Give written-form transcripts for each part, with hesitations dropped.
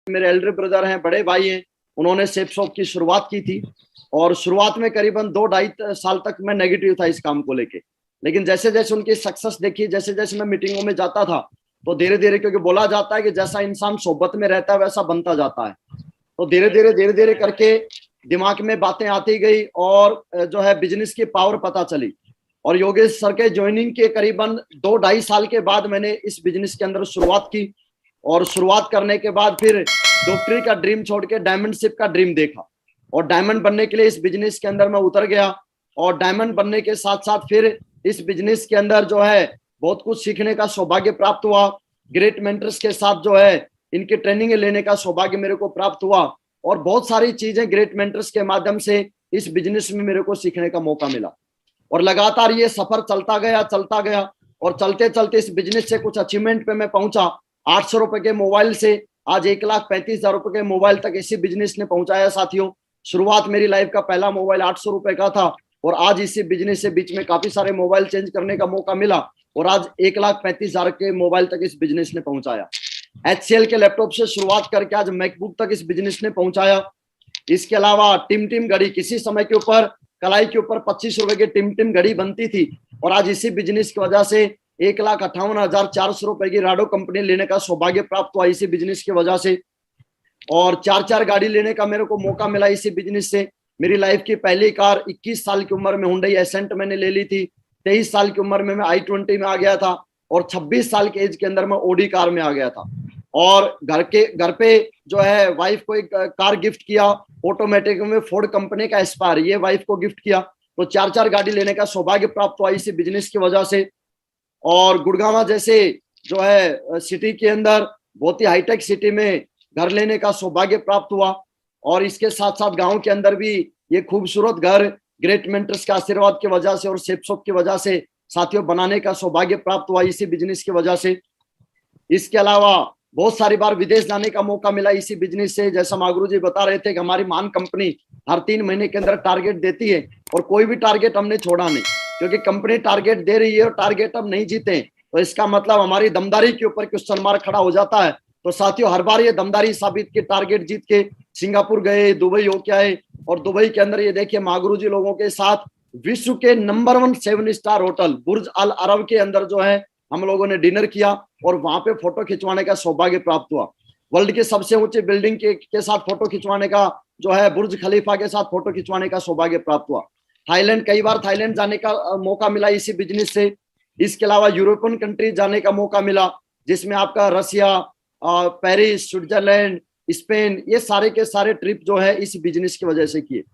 मेरे Elder brother हैं, बड़े भाई हैं, उन्होंने सेप शॉप की शुरुआत की थी। और शुरुआत में करीबन 2-2.5 साल तक मैं नेगेटिव था इस काम को लेके। लेकिन जैसे जैसे उनकी सक्सेस देखी, जैसे जैसे मैं मीटिंगों में जाता था, तो धीरे धीरे, क्योंकि बोला जाता है कि जैसा इंसान सोबत में रहता है वैसा बनता जाता है, तो धीरे धीरे करके दिमाग में बातें आती गई और जो है बिजनेस की पावर पता चली। और योगेश सर के ज्वाइनिंग के करीबन 2-2.5 साल के बाद मैंने इस बिजनेस के अंदर शुरुआत की। और शुरुआत करने के बाद फिर डॉक्टरी का ड्रीम छोड़ के डायमंडशिप का ड्रीम देखा, और डायमंड बनने के लिए इस बिजनेस के अंदर मैं उतर गया। और डायमंड बनने के साथ साथ फिर इस बिजनेस के अंदर जो है बहुत कुछ सीखने का सौभाग्य प्राप्त हुआ। ग्रेट मेंटर्स के साथ जो है इनकी ट्रेनिंग लेने का सौभाग्य मेरे को प्राप्त हुआ, और बहुत सारी चीजें ग्रेट मेंटर्स के माध्यम से इस बिजनेस में मेरे को सीखने का मौका मिला। और लगातार ये सफर चलता गया और चलते चलते इस बिजनेस से कुछ अचीवमेंट पे मैं पहुंचा। 800 रुपए के मोबाइल से आज 1,35,000 रुपए के मोबाइल तक इसी बिजनेस ने पहुंचाया साथियों। शुरुआत मेरी लाइफ का पहला मोबाइल 800 रुपए का था, और आज इसी बिजनेस से बीच में काफी सारे मोबाइल चेंज करने का मौका मिला, और आज 1,35,000 के मोबाइल तक इस बिजनेस ने पहुंचाया। HCL के लैपटॉप से शुरुआत करके आज मैकबुक तक इस बिजनेस ने पहुंचाया। इसके अलावा टिम घड़ी, किसी समय के ऊपर कलाई के ऊपर 25 रुपए की टिम घड़ी बनती थी, और आज इसी बिजनेस की वजह से 1,58,400 रुपए की राडो कंपनी लेने का सौभाग्य प्राप्त हुआ इसी बिजनेस की वजह से। और 4 गाड़ी लेने का मेरे को मौका मिला इसी बिजनेस से। मेरी लाइफ की पहली कार 21 साल की उम्र में हुंडई एसेंट मैंने ले ली थी। 23 साल की उम्र में मैं i20 में आ गया था, और 26 साल के एज के अंदर मैं ओडी कार में आ गया था। और घर पे जो है वाइफ को एक कार गिफ्ट किया, ऑटोमेटिक में फोर्ड कंपनी का एस्पायर, ये वाइफ को गिफ्ट किया। तो 4 गाड़ी लेने का सौभाग्य प्राप्त हुआ इसी बिजनेस की वजह से। और गुड़गांव जैसे जो है सिटी के अंदर बहुत ही हाईटेक सिटी में घर लेने का सौभाग्य प्राप्त हुआ। और इसके साथ साथ गांव के अंदर भी ये खूबसूरत घर ग्रेट मेंटर्स के आशीर्वाद की वजह से और सेप शॉप की वजह से साथियों बनाने का सौभाग्य प्राप्त हुआ इसी बिजनेस की वजह से। इसके अलावा बहुत सारी बार विदेश जाने का मौका मिला इसी बिजनेस से। जैसा मागरू जी बता रहे थे कि हमारी मान कंपनी हर 3 महीने के अंदर टारगेट देती है, और कोई भी टारगेट हमने छोड़ा नहीं, क्योंकि कंपनी टारगेट दे रही है और टारगेट हम नहीं जीते तो इसका मतलब हमारी दमदारी के ऊपर क्वेश्चन मार्क खड़ा हो जाता है। तो साथियों हर बार ये दमदारी साबित की, टारगेट जीत के सिंगापुर गए, दुबई होके आए, और दुबई के अंदर ये देखिए मागरू जी लोगों के साथ विश्व के नंबर 1 7 स्टार होटल बुर्ज अल अरब के अंदर जो है हम लोगों ने डिनर किया, और वहां पे फोटो खिंचवाने का सौभाग्य प्राप्त हुआ। वर्ल्ड के सबसे ऊंची बिल्डिंग के साथ फोटो खिंचवाने का जो है बुर्ज खलीफा के साथ फोटो खिंचवाने का सौभाग्य प्राप्त हुआ। थाईलैंड, कई बार थाईलैंड जाने का मौका मिला इसी बिजनेस से। इसके अलावा यूरोपियन कंट्री जाने का मौका मिला, जिसमें आपका रसिया, पेरिस, स्विट्जरलैंड, स्पेन, ये सारे के सारे ट्रिप जो है इस बिजनेस की वजह से किए।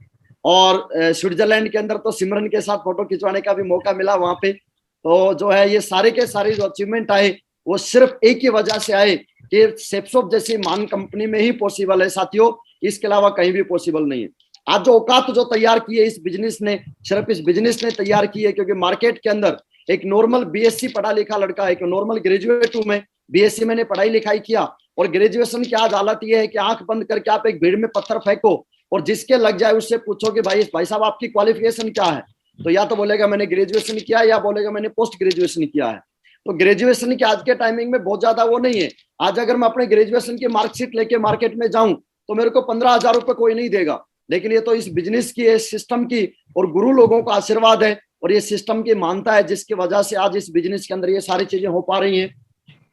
और स्विट्जरलैंड के अंदर तो सिमरन के साथ फोटो खिंचवाने का भी मौका मिला वहां पे। तो जो है ये सारे के सारे जो अचीवमेंट आए वो सिर्फ एक ही वजह से आए कि सेप शॉप जैसी मान कंपनी में ही पॉसिबल है साथियों, इसके अलावा कहीं भी पॉसिबल नहीं है। आज जो औकात जो तैयार की है इस बिजनेस ने, सिर्फ इस बिजनेस ने तैयार की है, क्योंकि मार्केट के अंदर एक नॉर्मल बीएससी पढ़ा लिखा लड़का है, नॉर्मल ग्रेजुएट हूं मैं, बीएससी मैंने पढ़ाई लिखाई किया, और ग्रेजुएशन की आज हालत यह है कि आंख बंद करके आप एक भीड़ में पत्थर फेंको और जिसके लग जाए उससे पूछो कि भाई साहब आपकी क्वालिफिकेशन क्या है, तो या तो बोलेगा मैंने ग्रेजुएशन किया या बोलेगा मैंने पोस्ट ग्रेजुएशन किया है। तो ग्रेजुएशन की आज के टाइमिंग में बहुत ज्यादा वो नहीं है। आज अगर मैं अपने ग्रेजुएशन की मार्कशीट लेके मार्केट में जाऊं तो मेरे को 15,000 रुपए कोई नहीं देगा, लेकिन ये तो इस बिजनेस की, इस सिस्टम की और गुरु लोगों का आशीर्वाद है, और ये सिस्टम की मानता है, जिसकी वजह से आज इस बिजनेस के अंदर ये सारी चीजें हो पा रही हैं।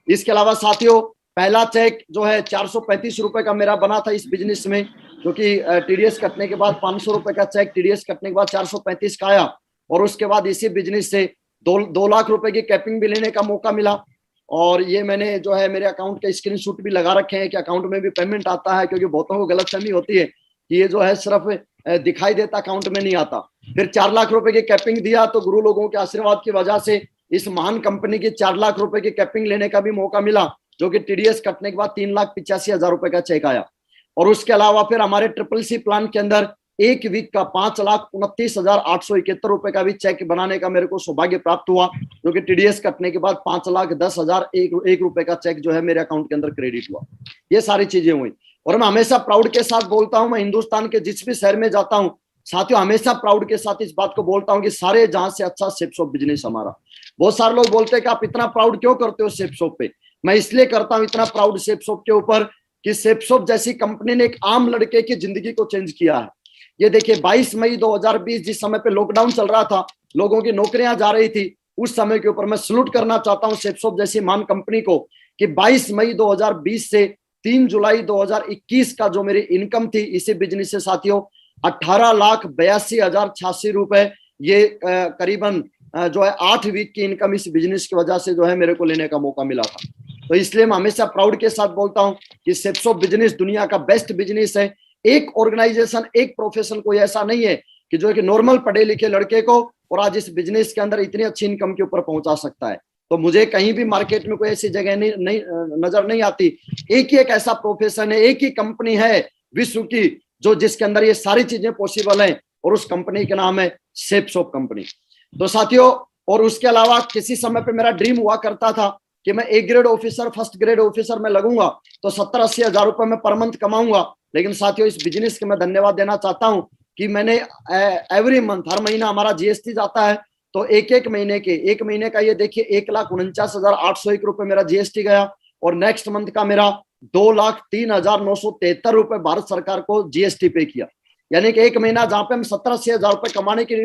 इसके अलावा साथियों पहला चेक जो है 435 रुपए का मेरा बना था इस बिजनेस में, जो कि टीडीएस कटने के बाद 500 रुपए का चेक, टीडीएस कटने के बाद 435 का आया। और उसके बाद इसी बिजनेस से 2 लाख रुपए की कैपिंग भी लेने का मौका मिला। और ये मैंने जो है मेरे अकाउंट के स्क्रीनशॉट भी लगा रखे हैं कि अकाउंट में भी पेमेंट आता है, क्योंकि बहुतों को गलतफहमी होती है कि ये जो है सिर्फ दिखाई देता, अकाउंट में नहीं आता। फिर 4 लाख रुपए की कैपिंग दिया, तो गुरु लोगों के आशीर्वाद की वजह से इस महान कंपनी की 4 लाख रुपए की कैपिंग लेने का भी मौका मिला, जो कि टीडीएस कटने के बाद 3,85,000 रुपए का चेक आया। और उसके अलावा फिर हमारे ट्रिपल सी प्लान के अंदर एक वीक का 5,29,871 रुपए का भी चेक बनाने का मेरे को सौभाग्य प्राप्त हुआ, जो कि टीडीएस कटने के बाद 5,10,001 रुपए का चेक जो है मेरे अकाउंट के अंदर क्रेडिट हुआ। ये सारी चीजें हुई, और मैं हमेशा प्राउड के साथ बोलता हूं, मैं हिंदुस्तान के जिस भी शहर में जाता हूं साथियों हमेशा प्राउड के साथ इस बात को बोलता हूं कि सारे जहां से अच्छा सेप शॉप बिजनेस हमारा। बहुत सारे लोग बोलते हैं कि आप इतना प्राउड क्यों करते हो सेप शॉप पे। मैं इसलिए करता हूं इतना प्राउड सेप शॉप के ऊपर, कि सेप्सोप जैसी कंपनी ने एक आम लड़के की जिंदगी को चेंज किया है। ये देखिए 22 मई 2020 जिस समय पे लॉकडाउन चल रहा था, लोगों की नौकरियां जा रही थी, उस समय के ऊपर मैं सलूट करना चाहता हूं सेप्सोप जैसी महान कंपनी को कि 22 मई 2020 से 3 जुलाई 2021 का जो मेरी इनकम थी इसी बिजनेस से साथियों 18,82,086 रुपए, ये करीबन जो है 8 वीक की इनकम इस बिजनेस की वजह से जो है मेरे को लेने का मौका मिला था। तो इसलिए मैं हमेशा प्राउड के साथ बोलता हूं कि सेप्सोप बिजनेस दुनिया का बेस्ट बिजनेस है। एक ऑर्गेनाइजेशन, एक प्रोफेशन कोई ऐसा नहीं है कि जो कि नॉर्मल पढ़े लिखे लड़के को और आज इस बिजनेस के अंदर इतनी अच्छी इनकम के ऊपर पहुंचा सकता है। तो मुझे कहीं भी मार्केट में कोई ऐसी जगह नहीं नजर नहीं आती। एक ही एक ऐसा प्रोफेशन है, एक ही कंपनी है विश्व की जो जिसके अंदर ये सारी चीजें पॉसिबल हैं, और उस कंपनी का नाम है सेप्सोप कंपनी। तो साथियों, और उसके अलावा किसी समय पे मेरा ड्रीम हुआ करता था कि मैं A grade officer, first grade officer में लगूंगा तो 70-80 हजार रुपए में पर मंथ कमाऊंगा। लेकिन साथियों, इस बिजनेस के मैं धन्यवाद देना चाहता हूं कि मैंने एवरी मंथ, हर महीना हमारा जीएसटी जाता है, तो एक महीने का ये देखिए 1,49,801 रुपए मेरा जीएसटी गया, और नेक्स्ट मंथ का मेरा 2,03,973 रुपए भारत सरकार को जीएसटी पे किया। यानी कि एक महीना जहां पे हम 70-80 हजार रुपए कमाने की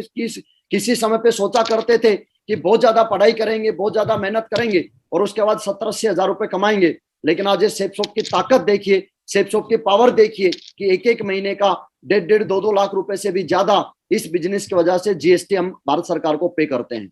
किसी समय पे सोचा करते थे कि बहुत ज्यादा पढ़ाई करेंगे, बहुत ज्यादा मेहनत करेंगे और उसके बाद 70-80 हजार रुपए कमाएंगे, लेकिन आज ये सेप्सोप की ताकत देखिए, सेप्सोप की पावर देखिए कि एक महीने का 1.5-2 लाख रुपए से भी ज्यादा इस बिजनेस की वजह से जीएसटी हम भारत सरकार को पे करते हैं।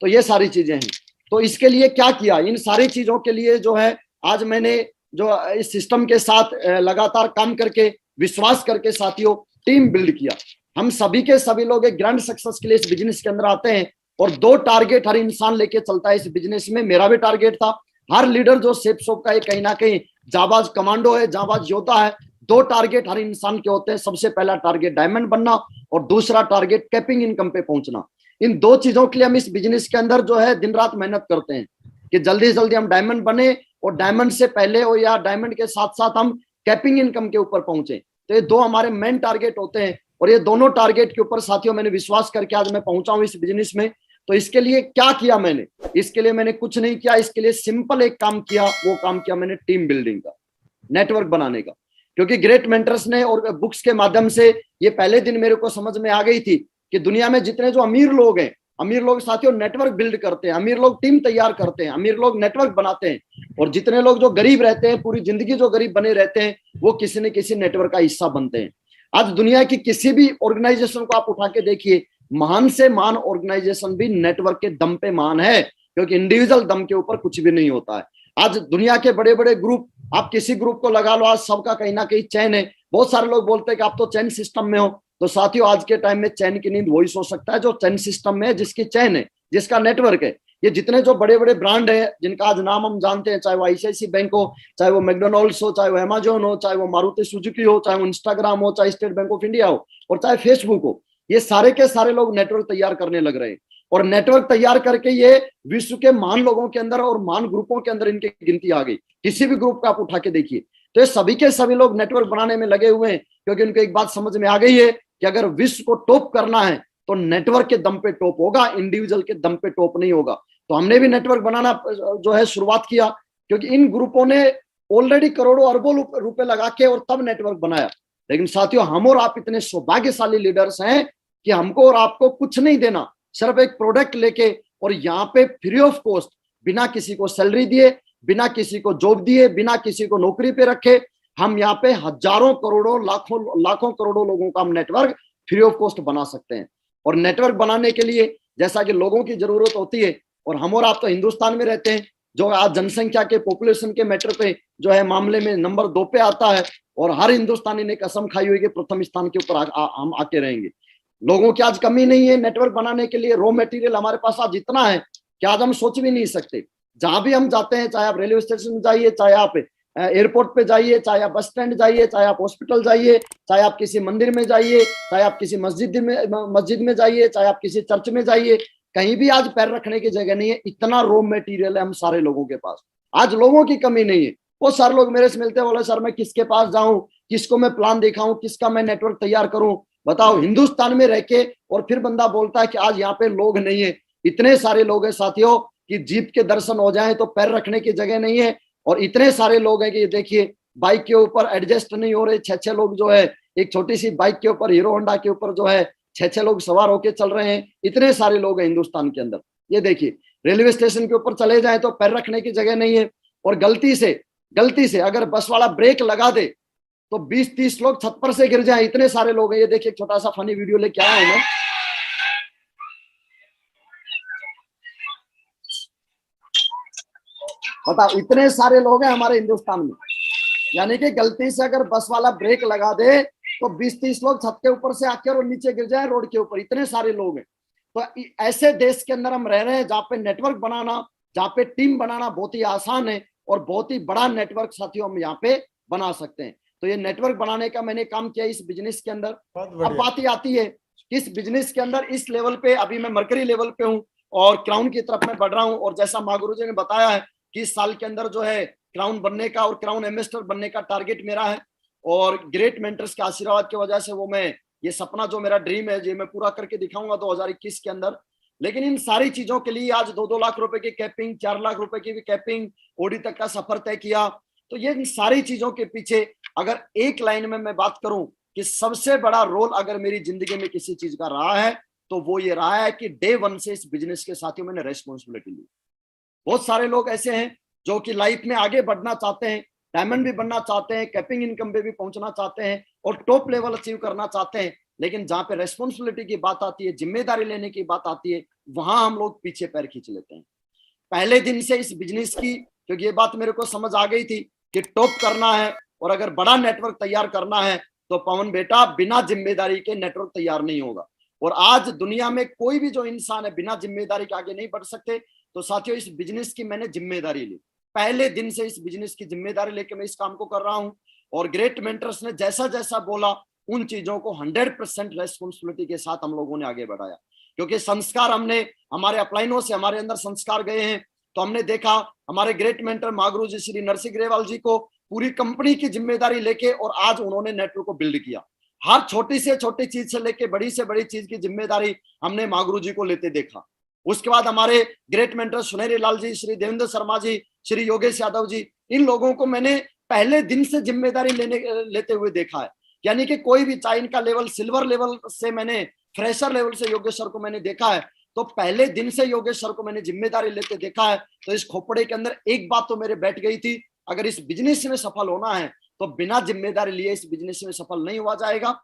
तो ये सारी चीजें हैं। तो इसके लिए क्या किया, इन सारी चीजों के लिए जो है आज मैंने जो इस सिस्टम के साथ लगातार काम करके, विश्वास करके साथियों टीम बिल्ड किया। हम सभी के सभी लोग एक ग्रैंड सक्सेस के लिए इस बिजनेस के अंदर आते हैं, और 2 टारगेट हर इंसान लेके चलता है इस बिजनेस में। मेरा भी टारगेट था, हर लीडर जो सेप्सोप का कहीं ना कहीं जाबाज कमांडो है, जाबाज योद्धा है। 2 टारगेट हर इंसान के होते हैं। सबसे पहला टारगेट डायमंड बनना, और दूसरा टारगेट कैपिंग इनकम पे पहुंचना। इन 2 चीजों के लिए हम इस बिजनेस के अंदर जो है दिन रात मेहनत करते हैं कि जल्दी से जल्दी हम डायमंड बने, और डायमंड से पहले हो या डायमंड के साथ साथ हम कैपिंग इनकम के ऊपर पहुंचे। तो ये 2 हमारे मेन टारगेट होते हैं, और ये दोनों टारगेट के ऊपर साथियों मैंने विश्वास करके आज मैं पहुंचा हूं इस बिजनेस में। तो इसके लिए क्या किया मैंने, इसके लिए मैंने कुछ नहीं किया, इसके लिए सिंपल एक काम किया, वो काम किया मैंने टीम बिल्डिंग का, नेटवर्क बनाने का। क्योंकि ग्रेट मेंटर्स ने और बुक्स के माध्यम से ये पहले दिन मेरे को समझ में आ गई थी कि दुनिया में जितने जो अमीर लोग हैं, अमीर लोग साथियों नेटवर्क बिल्ड करते हैं, अमीर लोग टीम तैयार करते हैं, अमीर लोग नेटवर्क बनाते हैं, और जितने लोग जो गरीब रहते हैं, पूरी जिंदगी जो गरीब बने रहते हैं, वो किसी न किसी नेटवर्क का हिस्सा बनते हैं। आज दुनिया की किसी भी ऑर्गेनाइजेशन को आप उठा के देखिए, महान से महान ऑर्गेनाइजेशन भी नेटवर्क के दम पे महान है, क्योंकि इंडिविजुअल दम के ऊपर कुछ भी नहीं होता है। आज दुनिया के बड़े बड़े ग्रुप, आप किसी ग्रुप को लगा लो, आज सबका कहीं ना कहीं चैन है। बहुत सारे लोग बोलते हैं कि आप तो चैन सिस्टम में हो, तो साथियों आज के टाइम में चैन की नींद वही सो सकता है जो चैन सिस्टम में है, जिसकी चैन है, जिसका नेटवर्क है। ये जितने जो बड़े बड़े ब्रांड है जिनका आज नाम हम जानते हैं, चाहे वो आईसीआईसी बैंक हो, चाहे वो मैकडोनल्ड्स हो, चाहे वो अमेजोन हो, चाहे वो मारुति सुजुकी हो, चाहे वो इंस्टाग्राम हो, चाहे स्टेट बैंक ऑफ इंडिया हो, और चाहे फेसबुक हो, ये सारे के सारे लोग नेटवर्क तैयार करने लग रहे हैं। और नेटवर्क तैयार करके ये विश्व के महान लोगों के अंदर और महान ग्रुपों के अंदर इनकी गिनती आ गई। किसी भी ग्रुप का आप उठा के देखिए, तो ये सभी के सभी लोग नेटवर्क बनाने में लगे हुए हैं, क्योंकि उनको एक बात समझ में आ गई है कि अगर विश्व को टॉप करना है तो नेटवर्क के दम पे टॉप होगा, इंडिविजुअल के दम पे टॉप नहीं होगा। तो हमने भी नेटवर्क बनाना जो है शुरुआत किया, क्योंकि इन ग्रुपों ने ऑलरेडी करोड़ों अरबों रुपए लगा के और तब नेटवर्क बनाया। लेकिन साथियों, हम और आप इतने सौभाग्यशाली लीडर्स हैं कि हमको और आपको कुछ नहीं देना, सिर्फ एक प्रोडक्ट लेके और यहाँ पे फ्री ऑफ कॉस्ट, बिना किसी को सैलरी दिए, बिना किसी को जॉब दिए, बिना किसी को नौकरी पे रखे, हम यहाँ पे हजारों करोड़ों लाखों करोड़ों लोगों का हम नेटवर्क फ्री ऑफ कॉस्ट बना सकते हैं। और नेटवर्क बनाने के लिए जैसा कि लोगों की जरूरत होती है, और हम और आप तो हिंदुस्तान में रहते हैं जो आज जनसंख्या के पॉपुलेशन के मैटर पे जो है मामले में नंबर 2 पे आता है, और हर हिंदुस्तानी ने कसम खाई हुई कि प्रथम स्थान के ऊपर हम आके रहेंगे। लोगों की आज कमी नहीं है नेटवर्क बनाने के लिए, रॉ मटेरियल हमारे पास आज इतना है कि आज हम सोच भी नहीं सकते। जहां भी हम जाते हैं, चाहे आप रेलवे स्टेशन में जाइए, चाहे आप एयरपोर्ट पे जाइए, चाहे आप बस स्टैंड जाइए, चाहे आप हॉस्पिटल जाइए, चाहे आप किसी मंदिर में जाइए, चाहे आप किसी मस्जिद में जाइए, चाहे आप किसी चर्च में जाइए, कहीं भी आज पैर रखने की जगह नहीं है। इतना रॉ मटेरियल है हम सारे लोगों के पास, आज लोगों की कमी नहीं है। बहुत सारे लोग मेरे से मिलते हैं, बोले सर मैं किसके पास जाऊं, किसको मैं प्लान दिखाऊं, किसका मैं नेटवर्क तैयार करूं। बताओ, हिंदुस्तान में रह के और फिर बंदा बोलता है कि आज यहाँ पे लोग नहीं है। इतने सारे लोग हैं साथियों कि जीप के दर्शन हो जाए तो पैर रखने की जगह नहीं है, और इतने सारे लोग हैं कि देखिए बाइक के ऊपर एडजस्ट नहीं हो रहे, 6-6 लोग जो है एक छोटी सी बाइक के ऊपर, हीरो होंडा के ऊपर जो है 6-6 लोग सवार होके चल रहे हैं। इतने सारे लोग हैं हिंदुस्तान के अंदर। ये देखिए रेलवे स्टेशन के ऊपर चले जाए तो पैर रखने की जगह नहीं है, और गलती से अगर बस वाला ब्रेक लगा दे तो 20-30 लोग छत पर से गिर जाए, इतने सारे लोग हैं। ये देखिए एक छोटा सा फनी वीडियो लेके आया हूं मैं। बताओ इतने सारे लोग हैं हमारे हिंदुस्तान में, यानी कि गलती से अगर बस वाला ब्रेक लगा दे तो 20-30 लोग छत के ऊपर से आकर और नीचे गिर जाए रोड के ऊपर, इतने सारे लोग हैं। तो ऐसे देश के अंदर हम रह रहे हैं जहाँ पे नेटवर्क बनाना, जहाँ पे टीम बनाना बहुत ही आसान है, और बहुत ही बड़ा नेटवर्क साथियों हम यहाँ पे बना सकते हैं। तो ये नेटवर्क बनाने का मैंने काम किया इस बिजनेस के अंदर। अब बात ही आती है इस बिजनेस के अंदर, इस लेवल पे अभी मैं मरकरी लेवल पे हूँ और क्राउन की तरफ मैं बढ़ रहा हूँ। और जैसा माँ गुरु जी ने बताया है कि इस साल के अंदर जो है क्राउन बनने का और क्राउन एम्बेसडर बनने का टारगेट मेरा है, और ग्रेट मेंटर्स के आशीर्वाद की वजह से वो मैं ये सपना जो मेरा ड्रीम है ये मैं पूरा करके दिखाऊंगा 2021 के अंदर। लेकिन इन सारी चीजों के लिए आज 2-2 लाख रुपए की कैपिंग, 4 लाख रुपए की भी कैपिंग, ओडी तक का सफर तय किया। तो ये इन सारी चीजों के पीछे अगर एक लाइन में मैं बात करूं कि सबसे बड़ा रोल अगर मेरी जिंदगी में किसी चीज का रहा है तो वो ये रहा है कि डे वन से इस बिजनेस के साथियों मैंने रेस्पॉन्सिबिलिटी ली। बहुत सारे लोग ऐसे हैं जो कि लाइफ में आगे बढ़ना चाहते हैं, डायमंड भी बनना चाहते हैं, कैपिंग इनकम पे भी पहुंचना चाहते हैं और टॉप लेवल अचीव करना चाहते हैं, लेकिन जहां पे रेस्पॉन्सिबिलिटी की बात आती है, जिम्मेदारी लेने की बात आती है, वहां हम लोग पीछे पैर खींच लेते हैं। पहले दिन से इस बिजनेस की, क्योंकि ये बात मेरे को समझ आ गई थी कि टॉप करना है और अगर बड़ा नेटवर्क तैयार करना है तो पवन बेटा बिना जिम्मेदारी के नेटवर्क तैयार नहीं होगा। और आज दुनिया में कोई भी जो इंसान है बिना जिम्मेदारी के आगे नहीं बढ़ सकते। तो साथियों इस बिजनेस की मैंने जिम्मेदारी ली, पहले दिन से इस बिजनेस की जिम्मेदारी लेकर मैं इस काम को कर रहा हूं। और ग्रेट मेंटर्स ने जैसा जैसा बोला उन चीजों को 100% रेस्पॉन्सिबिलिटी के साथ हम लोगों ने आगे बढ़ाया, क्योंकि संस्कार हमने हमारे अपलाइनों से हमारे अंदर संस्कार गए हैं। तो हमने देखा हमारे ग्रेट मेंटर महागुरु जी श्री नरसिंह ग्रेवाल जी को पूरी कंपनी की जिम्मेदारी लेके और आज उन्होंने नेटवर्क को बिल्ड किया। हर छोटी से छोटी चीज से लेके बड़ी से बड़ी चीज की जिम्मेदारी हमने महागुरु जी को लेते देखा। उसके बाद हमारे ग्रेट मेंटर सुनहरी लाल जी, श्री देवेंद्र शर्मा जी, श्री योगेश यादव जी, इन लोगों को मैंने पहले दिन से जिम्मेदारी लेते हुए देखा है। यानी कि कोई भी, चाहे इनका लेवल सिल्वर लेवल से मैंने फ्रेशर लेवल से योगेश सर को मैंने देखा है, तो पहले दिन से योगेश सर को मैंने जिम्मेदारी लेते देखा है। तो इस खोपड़े के अंदर एक बात तो मेरे बैठ गई थी, अगर इस बिजनेस में सफल होना है तो बिना जिम्मेदारी लिए इस बिजनेस में सफल नहीं हुआ जाएगा।